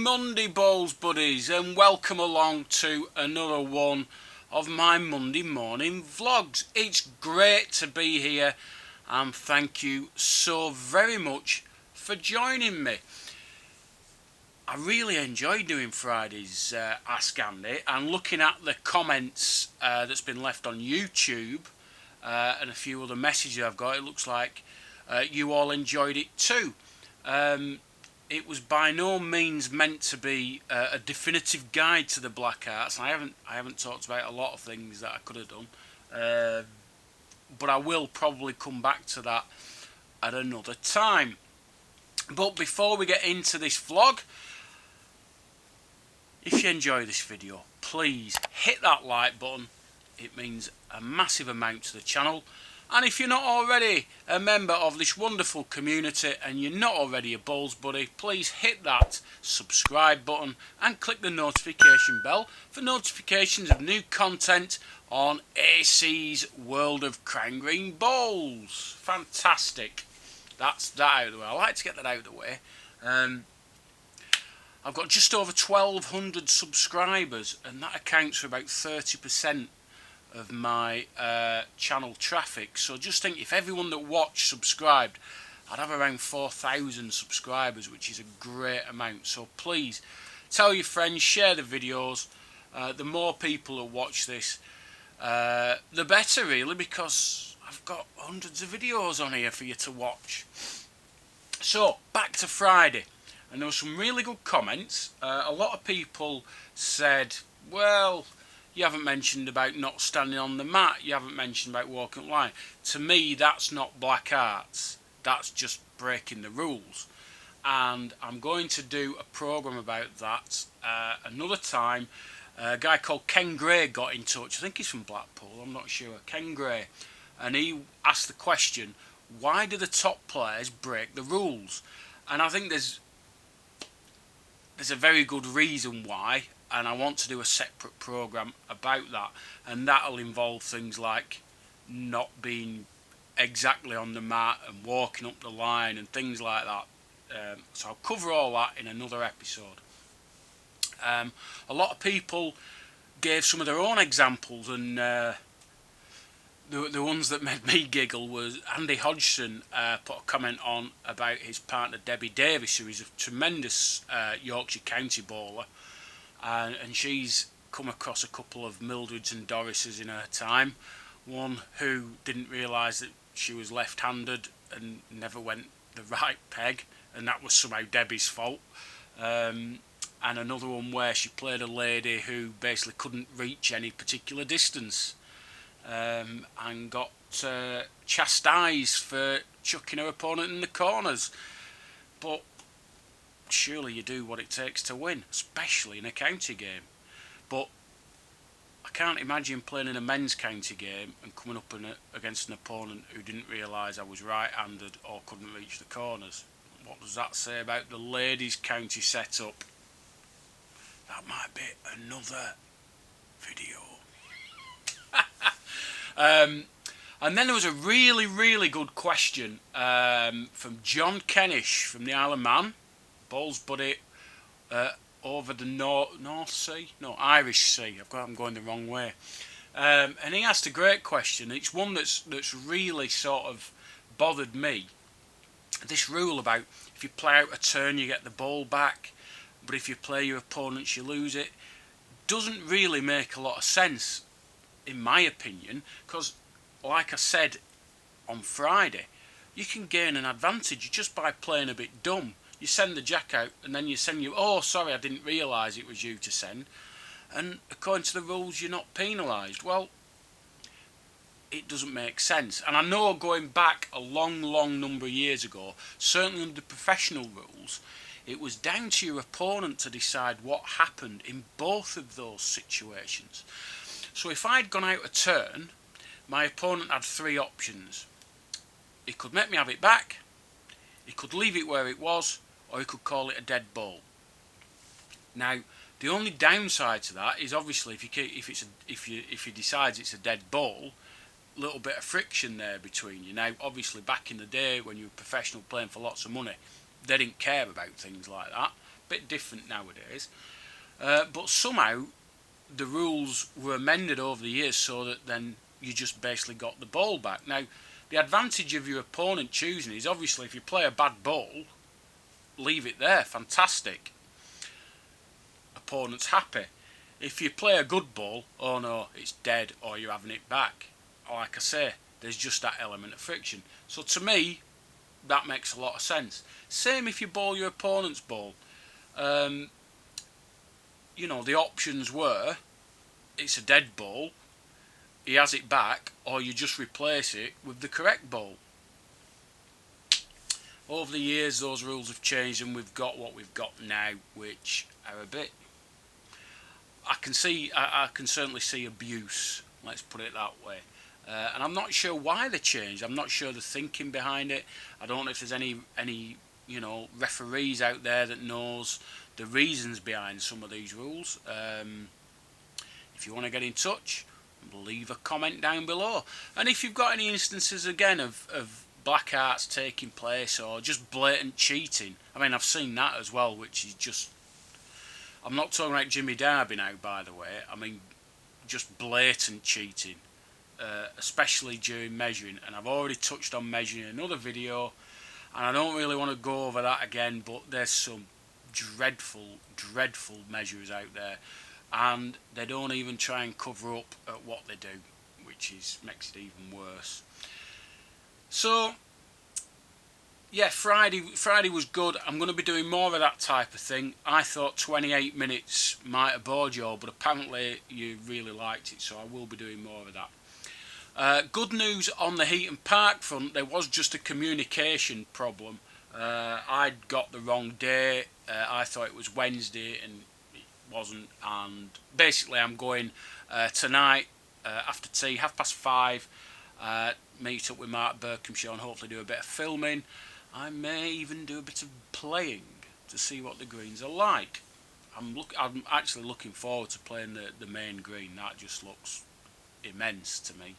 Monday, bowls buddies, and welcome along to another one of my Monday morning vlogs. It's great to be here and thank you so very much for joining me. I really enjoy doing Friday's Ask Andy and looking at the comments that's been left on YouTube and a few other messages I've got. It looks like you all enjoyed it too. It was by no means meant to be a definitive guide to the Black Arts. I haven't talked about a lot of things that I could have done, but I will probably come back to that at another time. But before we get into this vlog, if you enjoy this video, please hit that like button. It means a massive amount to the channel. And if you're not already a member of this wonderful community and you're not already a bowls buddy, please hit that subscribe button and click the notification bell for notifications of new content on AC's World of Crown Green Bowls. Fantastic. That's that out of the way. I like to get that out of the way. I've got just over 1,200 subscribers, and that accounts for about 30% of my channel traffic. So just think, if everyone that watched subscribed, I'd have around 4,000 subscribers, which is a great amount. So please tell your friends, share the videos. The more people who watch this, the better, really, because I've got hundreds of videos on here for you to watch. So back to Friday, and there were some really good comments. A lot of people said, well, you haven't mentioned about not standing on the mat, you haven't mentioned about walking up line. To me, that's not Black Arts, that's just breaking the rules. And I'm going to do a programme about that another time. A guy called Ken Gray got in touch, I think he's from Blackpool, I'm not sure, Ken Gray. And he asked the question, why do the top players break the rules? And I think there's a very good reason why, and I want to do a separate programme about that, and that'll involve things like not being exactly on the mat and walking up the line and things like that. So I'll cover all that in another episode. A lot of people gave some of their own examples, and the ones that made me giggle was Andy Hodgson put a comment on about his partner Debbie Davis, who is a tremendous Yorkshire County bowler, and she's come across a couple of Mildreds and Dorises in her time. One who didn't realise that she was left-handed and never went the right peg, and that was somehow Debbie's fault. And another one where she played a lady who basically couldn't reach any particular distance, and got chastised for chucking her opponent in the corners. But surely you do what it takes to win, especially in a county game. But I can't imagine playing in a men's county game and coming up against an opponent who didn't realise I was right-handed or couldn't reach the corners. What does that say about the ladies' county setup? That might be another video. And then there was a really, really good question from John Kennish from the Isle of Man, bowls buddy over the North Sea? No, Irish Sea. I'm going the wrong way. And he asked a great question. It's one that's really sort of bothered me. This rule about if you play out a turn you get the ball back, but if you play your opponents you lose it, doesn't really make a lot of sense, in my opinion, because like I said on Friday, you can gain an advantage just by playing a bit dumb. You send the jack out and then you send oh sorry, I didn't realise it was you to send, and according to the rules you're not penalised. Well, it doesn't make sense. And I know going back a long number of years ago, certainly under the professional rules, it was down to your opponent to decide what happened in both of those situations. So if I'd gone out a turn, my opponent had three options. He could make me have it back, he could leave it where it was, or he could call it a dead ball. Now, the only downside to that is obviously if he decides it's a dead ball, a little bit of friction there between you. Now, obviously, back in the day when you were professional playing for lots of money, they didn't care about things like that. bit different nowadays. But somehow the rules were amended over the years so that then you just basically got the ball back. Now, the advantage of your opponent choosing is obviously if you play a bad ball, leave it there, fantastic. Opponent's happy. If you play a good ball, oh no, it's dead or you're having it back. Like I say, there's just that element of friction. So to me, that makes a lot of sense. Same if you bowl your opponent's ball. You know, the options were, it's a dead ball, he has it back, or you just replace it with the correct ball. Over the years, those rules have changed, and we've got what we've got now, which are a bit. I can certainly see abuse. Let's put it that way. And I'm not sure why they changed. I'm not sure the thinking behind it. I don't know if there's any referees out there that knows the reasons behind some of these rules. If you want to get in touch, leave a comment down below. And if you've got any instances again of black arts taking place or just blatant cheating, I mean, I've seen that as well, which is just, I'm not talking about Jimmy Darby now, by the way. I mean, just blatant cheating, especially during measuring. And I've already touched on measuring in another video, and I don't really want to go over that again, but there's some dreadful measurers out there, and they don't even try and cover up at what they do, which makes it even worse. So yeah, Friday was good. I'm going to be doing more of that type of thing. I thought 28 minutes might have bored you all, but apparently you really liked it, so I will be doing more of that. Good news on the Heaton Park front, there was just a communication problem. I'd got the wrong day. I thought it was Wednesday and it wasn't, and basically I'm going tonight after tea, 5:30, meet up with Mark Berkhamshaw and hopefully do a bit of filming. I may even do a bit of playing to see what the greens are like. I'm actually looking forward to playing the main green. That just looks immense to me.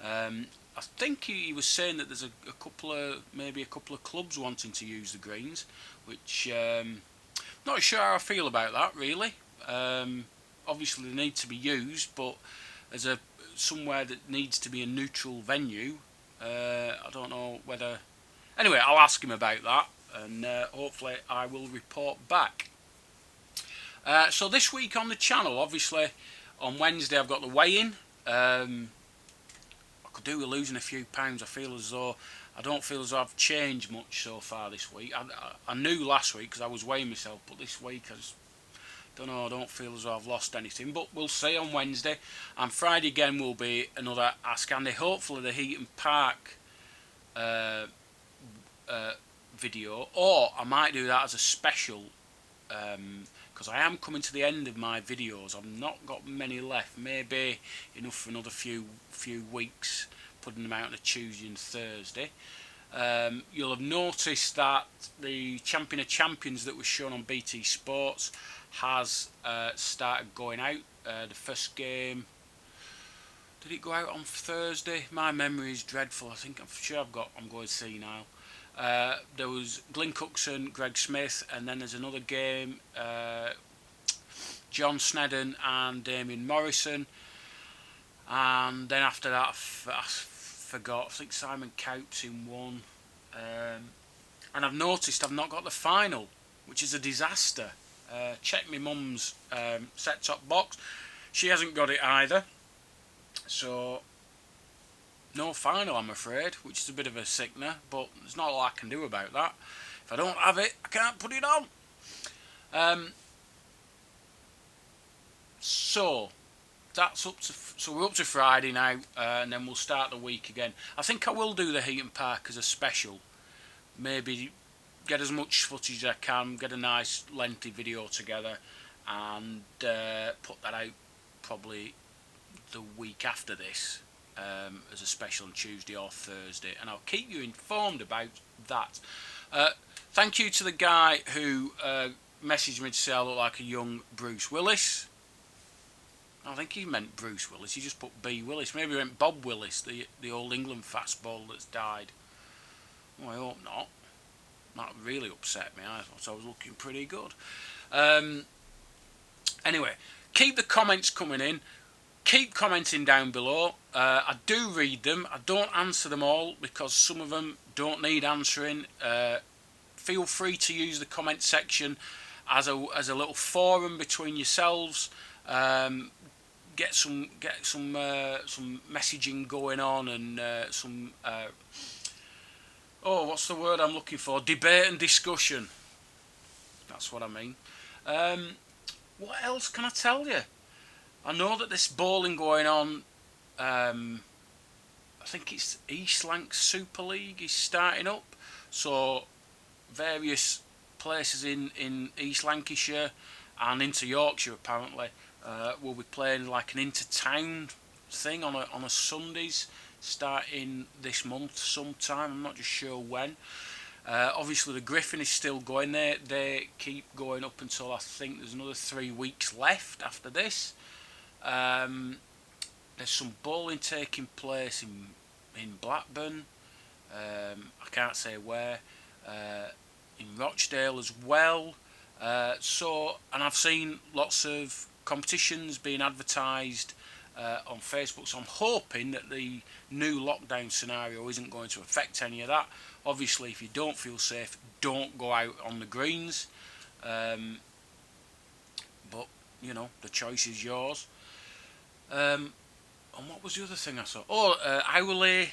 I think he was saying that there's maybe a couple of clubs wanting to use the greens, which not sure how I feel about that really. Obviously they need to be used, but as somewhere that needs to be a neutral venue, I don't know whether. Anyway, I'll ask him about that, and hopefully I will report back. So this week on the channel, obviously on Wednesday I've got the weigh-in. I could do with losing a few pounds. I don't feel as though I've changed much so far this week. I knew last week because I was weighing myself, but this week I don't feel as though I've lost anything, but we'll see on Wednesday. And Friday again will be another Ask Andy. Hopefully the Heaton Park video, or I might do that as a special, because I am coming to the end of my videos. I've not got many left, maybe enough for another few weeks, putting them out on a Tuesday and Thursday. You'll have noticed that the Champion of Champions that was shown on BT Sports has started going out. The first game, did it go out on Thursday? My memory is dreadful. I'm sure I'm going senile. There was Glyn Cookson, Greg Smith, and then there's another game, John Snedden and Damien Morrison, and then after that I forgot. I think Simon Cowps in one, and I've noticed I've not got the final, which is a disaster. Check my mum's set-top box, she hasn't got it either, so no final I'm afraid, which is a bit of a sickener, but there's not a lot I can do about that. If I don't have it, I can't put it on. So we're up to Friday now, and then we'll start the week again. I think I will do the Heaton Park as a special, maybe get as much footage as I can, get a nice lengthy video together, and put that out probably the week after this, as a special on Tuesday or Thursday, and I'll keep you informed about that. Thank you to the guy who messaged me to say I look like a young Bruce Willis. I think he meant Bruce Willis, he just put B. Willis. Maybe he meant Bob Willis, the old England fastball that's died. Oh, I hope not. That really upset me. I thought I was looking pretty good. Anyway, keep the comments coming in. Keep commenting down below. I do read them. I don't answer them all because some of them don't need answering. Feel free to use the comment section as a little forum between yourselves. Get some messaging going on, and some what's the word I'm looking for? Debate and discussion. That's what I mean. What else can I tell you? I know that this bowling going on. I think it's East Lancs Super League is starting up. So various places in East Lancashire and into Yorkshire apparently will be playing like an inter-town thing on a Sundays starting this month sometime. I'm not just sure when. Obviously the Griffin is still going there. They keep going up until I think there's another 3 weeks left after this. There's some bowling taking place in Blackburn. I can't say where. In Rochdale as well. And I've seen lots of competitions being advertised on Facebook, so I'm hoping that the new lockdown scenario isn't going to affect any of that. Obviously, if you don't feel safe, don't go out on the greens. But you know, the choice is yours. And what was the other thing I saw? Owley,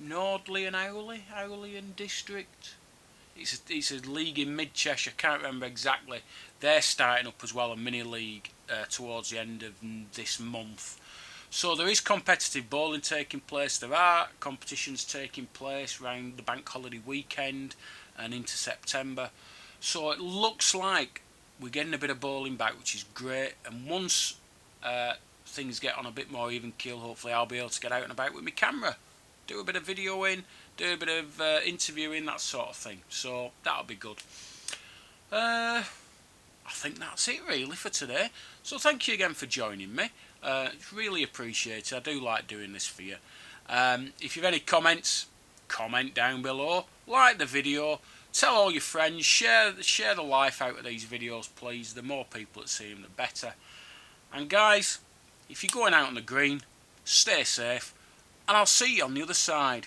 Nordley and Owley and District. It's a league in Mid Cheshire. I can't remember exactly. They're starting up as well, a mini league towards the end of this month. So there is competitive bowling taking place. There are competitions taking place around the bank holiday weekend and into September. So it looks like we're getting a bit of bowling back, which is great. And once things get on a bit more even keel, hopefully I'll be able to get out and about with my camera, do a bit of videoing, do a bit of interviewing, that sort of thing. So that'll be good. I think that's it really for today. So thank you again for joining me. It's really appreciated. I do like doing this for you. If you have any comments, comment down below. Like the video. Tell all your friends. Share the life out of these videos, please. The more people that see them, the better. And guys, if you're going out on the green, stay safe. And I'll see you on the other side.